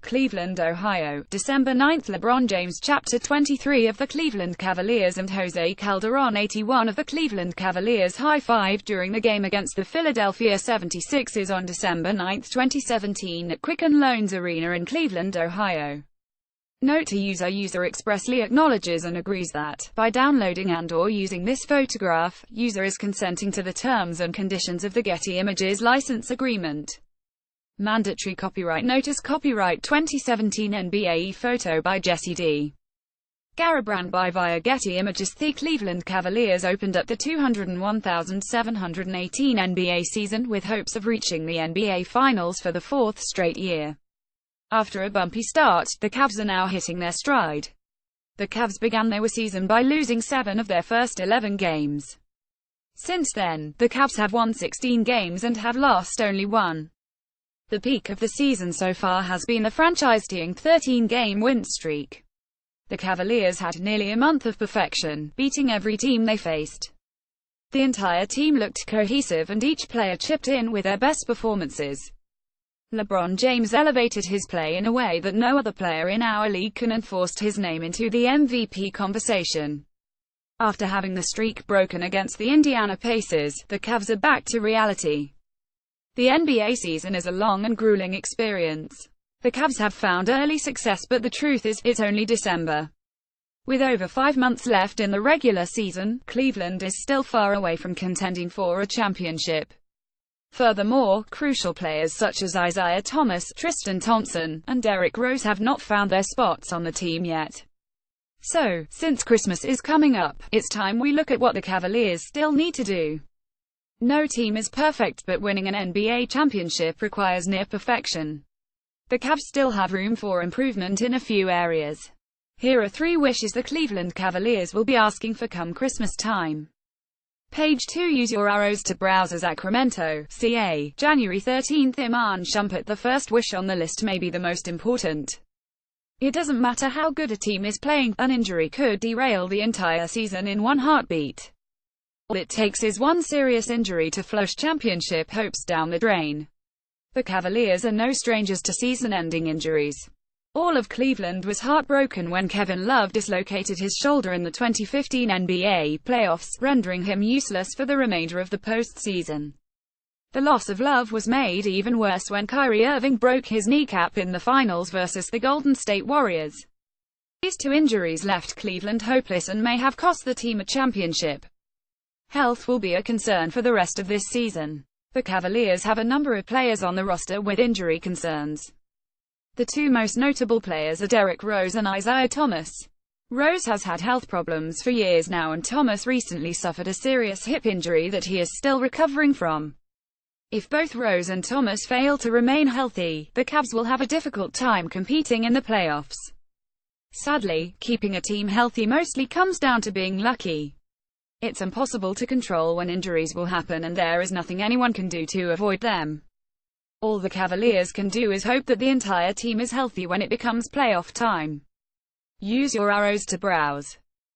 Cleveland, Ohio, December 9. LeBron James Chapter 23 of the Cleveland Cavaliers and Jose Calderon 81 of the Cleveland Cavaliers high-fived during the game against the Philadelphia 76ers on December 9, 2017 at Quicken Loans Arena in Cleveland, Ohio. Note to user expressly acknowledges and agrees that, by downloading and/or using this photograph, user is consenting to the terms and conditions of the Getty Images license agreement. Mandatory copyright notice. Copyright 2017 NBA photo by Jesse D. Garabrand by via Getty Images. The Cleveland Cavaliers opened up the 201,718 NBA season with hopes of reaching the NBA Finals for the fourth straight year. After a bumpy start, the Cavs are now hitting their stride. The Cavs began their season by losing 7 of their first 11 games. Since then, the Cavs have won 16 games and have lost only 1. The peak of the season so far has been the franchise-tying 13-game win streak. The Cavaliers had nearly a month of perfection, beating every team they faced. The entire team looked cohesive and each player chipped in with their best performances. LeBron James elevated his play in a way that no other player in our league can and forced his name into the MVP conversation. After having the streak broken against the Indiana Pacers, the Cavs are back to reality. The NBA season is a long and grueling experience. The Cavs have found early success, but the truth is, it's only December. With over 5 months left in the regular season, Cleveland is still far away from contending for a championship. Furthermore, crucial players such as Isaiah Thomas, Tristan Thompson, and Derrick Rose have not found their spots on the team yet. So, since Christmas is coming up, it's time we look at what the Cavaliers still need to do. No team is perfect, but winning an NBA championship requires near perfection. The Cavs still have room for improvement in a few areas. Here are 3 wishes the Cleveland Cavaliers will be asking for come Christmas time. Page 2. Use your arrows to browse. Sacramento, CA, January 13. Iman Shumpert. The first wish on the list may be the most important. It doesn't matter how good a team is playing, an injury could derail the entire season in one heartbeat. All it takes is one serious injury to flush championship hopes down the drain. The Cavaliers are no strangers to season-ending injuries. All of Cleveland was heartbroken when Kevin Love dislocated his shoulder in the 2015 NBA playoffs, rendering him useless for the remainder of the postseason. The loss of Love was made even worse when Kyrie Irving broke his kneecap in the finals versus the Golden State Warriors. These 2 injuries left Cleveland hopeless and may have cost the team a championship. Health will be a concern for the rest of this season. The Cavaliers have a number of players on the roster with injury concerns. The 2 most notable players are Derrick Rose and Isaiah Thomas. Rose has had health problems for years now, and Thomas recently suffered a serious hip injury that he is still recovering from. If both Rose and Thomas fail to remain healthy, the Cavs will have a difficult time competing in the playoffs. Sadly, keeping a team healthy mostly comes down to being lucky. It's impossible to control when injuries will happen, and there is nothing anyone can do to avoid them. All the Cavaliers can do is hope that the entire team is healthy when it becomes playoff time. Use your arrows to browse.